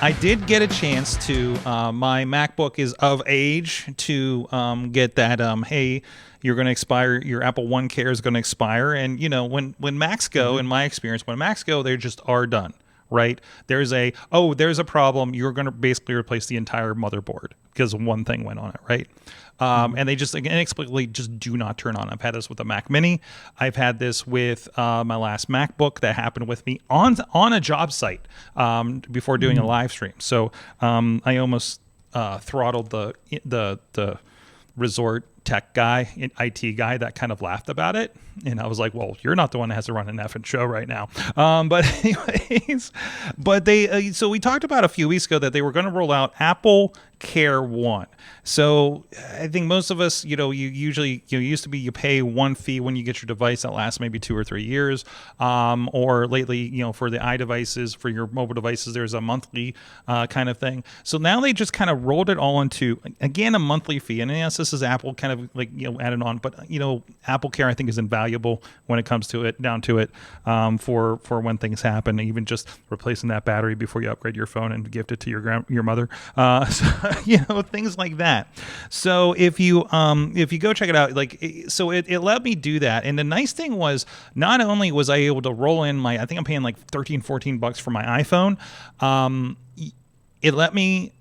I did get a chance to. My MacBook is of age to get that. Hey, you're going to expire. Your Apple One Care is going to expire, and when Macs go, in my experience, when Macs go, they just are done. Right? There's a problem. You're going to basically replace the entire motherboard because one thing went on it, right? And they just inexplicably just do not turn on. I've had this with the Mac Mini. I've had this with my last MacBook that happened with me on a job site before doing a live stream. So I almost throttled the resort tech guy, IT guy that kind of laughed about it. And I was like, well, you're not the one that has to run an effing show right now. But anyways, so we talked about a few weeks ago that they were going to roll out AppleCare One. So I think most of us, you you pay one fee when you get your device that lasts maybe 2 or 3 years. Or lately, for the iDevices, for your mobile devices, there's a monthly kind of thing. So now they just kind of rolled it all into, again, a monthly fee. And yes, this is Apple kind of added on, but AppleCare I think is invaluable when it comes to it, down to it, for when things happen, even just replacing that battery before you upgrade your phone and gift it to your mother. So, things like that. So if you go check it out, it let me do that. And the nice thing was, not only was I able to roll in I think I'm paying like $13-14 for my iPhone. It let me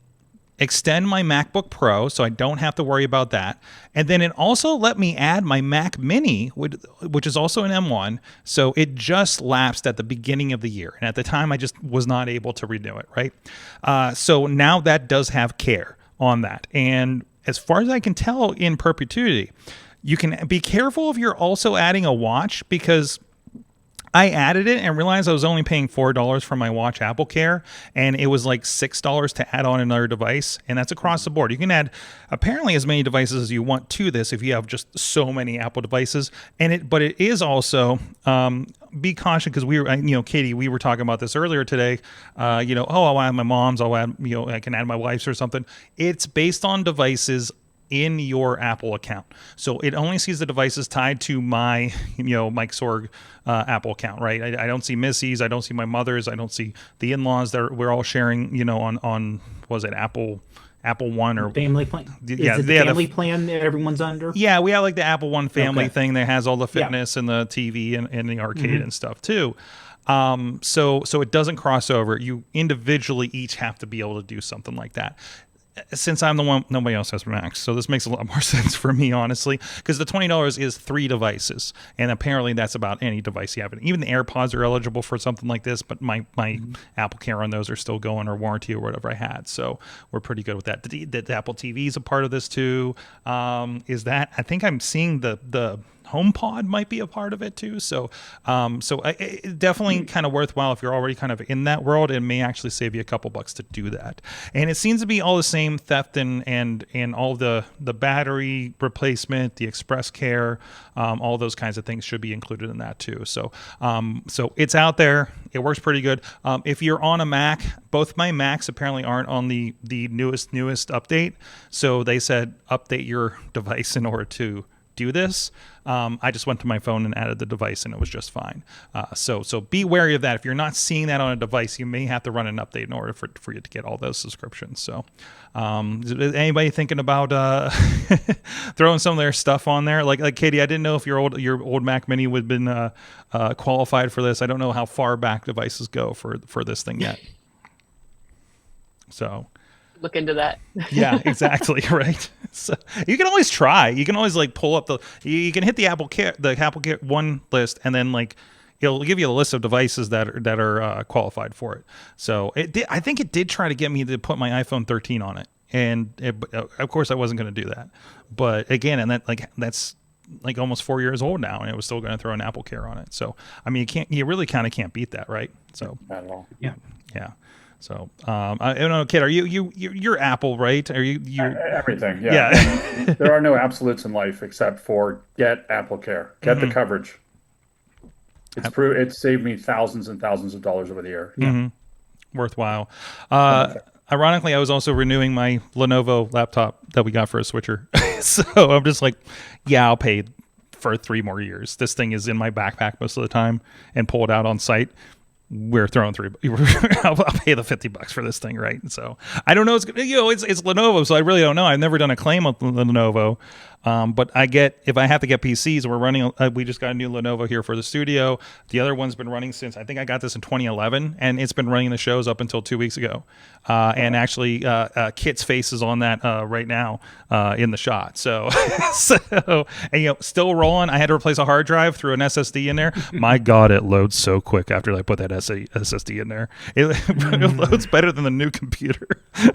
extend my MacBook Pro, so I don't have to worry about that. And then it also let me add my Mac Mini, which is also an M1. So it just lapsed at the beginning of the year. And at the time, I just was not able to renew it, right? So now that does have Care on that. And as far as I can tell, in perpetuity, you can be careful if you're also adding a watch, because I added it and realized I was only paying $4 for my watch AppleCare, and it was like $6 to add on another device, and that's across the board. You can add apparently as many devices as you want to this if you have just so many Apple devices, but it is also be cautious, because we were, Katie, we were talking about this earlier today. I'll add my mom's, I can add my wife's or something. It's based on devices in your Apple account. So it only sees the devices tied to my, Mike Sorg Apple account, right? I don't see Missy's, I don't see my mother's, I don't see the in-laws that we're all sharing, on was it Apple One or family plan? Yeah, is it the family plan that everyone's under? Yeah, we have like the Apple One family thing that has all the fitness and the TV and the arcade and stuff too. So it doesn't cross over. You individually each have to be able to do something like that. Since I'm the one, nobody else has Macs, so this makes a lot more sense for me, honestly, because the $20 is 3 devices, and apparently that's about any device you have. Even the AirPods are eligible for something like this, but my AppleCare on those are still going, or warranty or whatever I had, so we're pretty good with that. The Apple TV is a part of this too. Is that, I think I'm seeing the HomePod might be a part of it too. So definitely kind of worthwhile if you're already kind of in that world. It may actually save you a couple bucks to do that. And it seems to be all the same theft and all the battery replacement, the express care, all those kinds of things should be included in that too. So it's out there. It works pretty good. If you're on a Mac, both my Macs apparently aren't on the newest update. So they said update your device in order to do this. I just went to my phone and added the device, and it was just fine. So be wary of that. If you're not seeing that on a device, you may have to run an update in order for you to get all those subscriptions. So is anybody thinking about throwing some of their stuff on there? Like Katie, I didn't know if your old Mac Mini would have been qualified for this. I don't know how far back devices go for this thing yet. So look into that. Yeah, exactly. Right. So you can always try. You can always pull up you can hit the AppleCare One list, and then it'll give you a list of devices that are qualified for it. So I think it did try to get me to put my iPhone 13 on it, and of course I wasn't going to do that. But again, and that's almost 4 years old now, and it was still going to throw an AppleCare on it. So I mean, you really kind of can't beat that, right? So not at all. Yeah. So I don't know, Kid, are you're Apple, right? Are you everything? Yeah. There are no absolutes in life except for get AppleCare, get the coverage. It's saved me thousands and thousands of dollars over the year. Yeah, worthwhile. Ironically, I was also renewing my Lenovo laptop that we got for a switcher, so I'm just I'll pay for 3 more years. This thing is in my backpack most of the time, and pull it out on site. we're throwing I'll pay the $50 for this thing, right? And so I don't know. It's Lenovo, so I really don't know. I've never done a claim on Lenovo, but if I have to get PCs, we're running. We just got a new Lenovo here for the studio. The other one's been running since I think I got this in 2011, and it's been running the shows up until 2 weeks ago. And actually, Kit's face is on that right now in the shot. So, and still rolling. I had to replace a hard drive, threw an SSD in there. My God, it loads so quick after I put that SSD in there. It loads better than the new computer.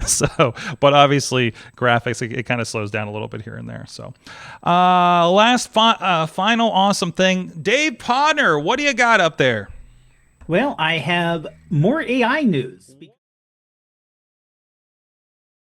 So, but obviously, graphics it kind of slows down a little bit here and there. So, final awesome thing, Dave Podnar, what do you got up there? Well, I have more AI news.